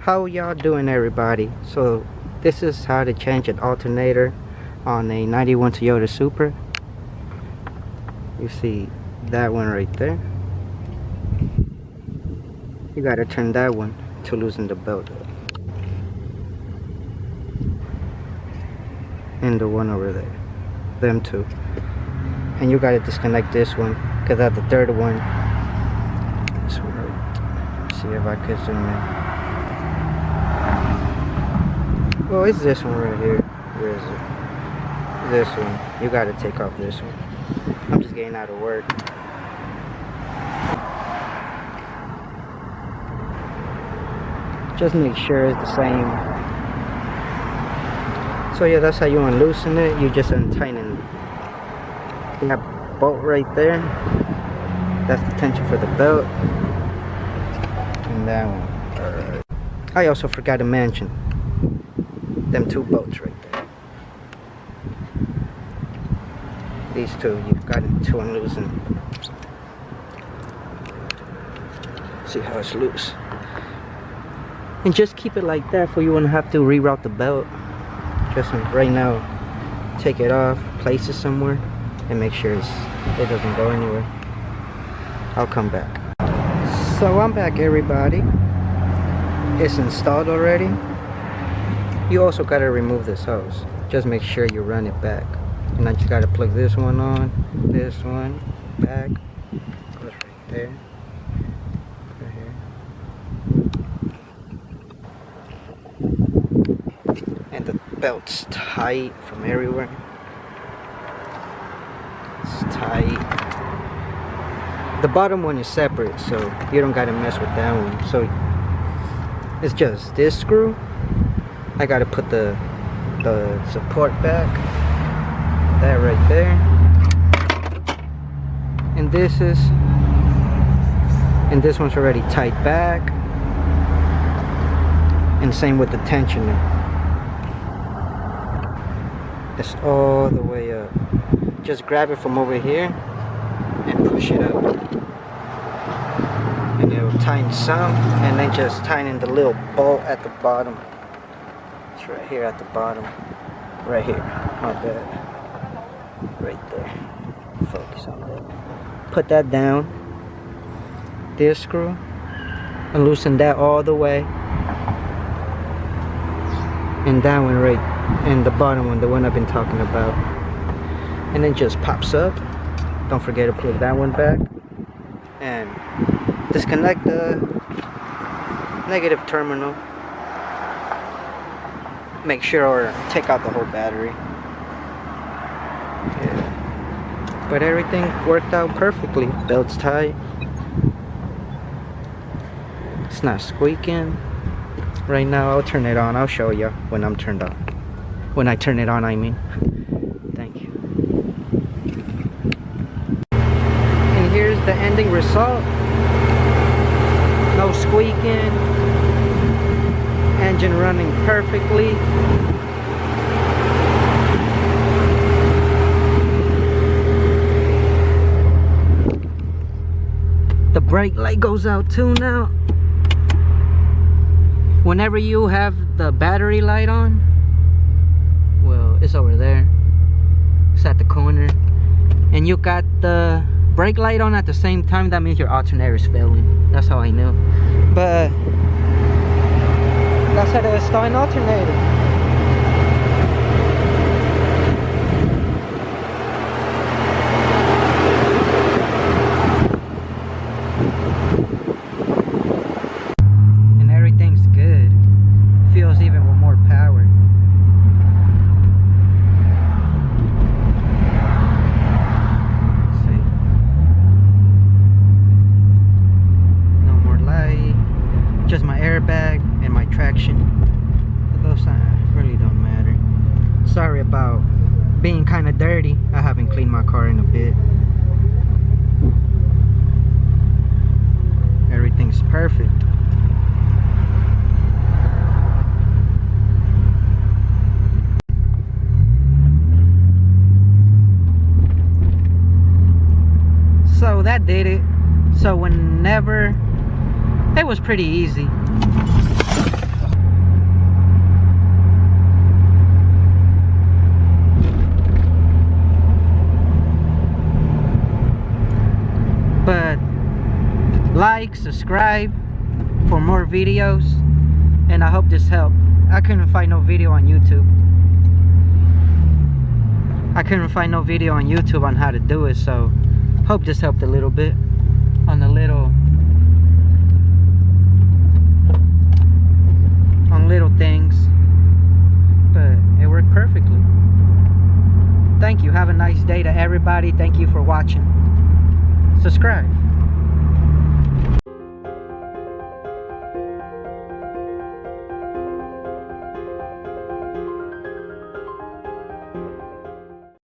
How y'all doing, everybody? So this is how to change an alternator on a 91 Toyota Supra. You see that one right there. You gotta turn that one to loosen the belt, and the one over there, them two. And you gotta disconnect this one, because that's the third one. This one right. See if I can zoom in. Well, it's this one right here. Where is it? This one. You gotta take off this one. I'm just getting out of work. Just make sure it's the same. So yeah, that's how you unloosen it. You just untighten that bolt right there. That's the tension for the belt. And that one. Alright. I also forgot to mention them two bolts right there. These two, you've got to unloosen. See how it's loose. And just keep it like that for you won't have to reroute the belt. Just right now, take it off, place it somewhere, and make sure it doesn't go anywhere. I'll come back. So I'm back, everybody. It's installed already. You also gotta remove this hose. Just make sure you run it back. And I just gotta plug this one on, this one back. Goes right there. Right here. And the belt's tight from everywhere. It's tight. The bottom one is separate, so you don't gotta mess with that one. So it's just this screw. I gotta put the support back. That right there. And this one's already tight back. And same with the tensioner. It's all the way up. Just grab it from over here and push it up. And it'll tighten some, and then just tighten the little bolt at the bottom. It's right here at the bottom. Right here. My bad. Right there. Focus on that. Put that down. This screw. And loosen that all the way. And that one right. And the bottom one, the one I've been talking about. And then just pops up. Don't forget to plug that one back. And disconnect the negative terminal. Make sure or take out the whole battery. Yeah. But everything worked out perfectly. Belt's tight. It's not squeaking. Right now I'll turn it on. I'll show you when I'm turned on. When I turn it on, I mean. Thank you. And here's the ending result. No squeaking. Engine running perfectly. The brake light goes out too now. Whenever you have the battery light on, well, it's over there. It's at the corner. And you got the brake light on at the same time, that means your alternator is failing. That's how I know. But that's how to install an alternator. And everything's good. Feels even with more power. Let's see. No more light. Just my airbag and my traction. But those really don't matter. Sorry about being kind of dirty. I haven't cleaned my car in a bit. Everything's perfect. So that did it. So whenever, it was pretty easy. But like, subscribe for more videos, and I hope this helped. I couldn't find no video on YouTube. I couldn't find no video on YouTube on how to do it, so hope this helped a little bit on the little things, but it worked perfectly. Thank you. Have a nice day to everybody. Thank you for watching. Subscribe.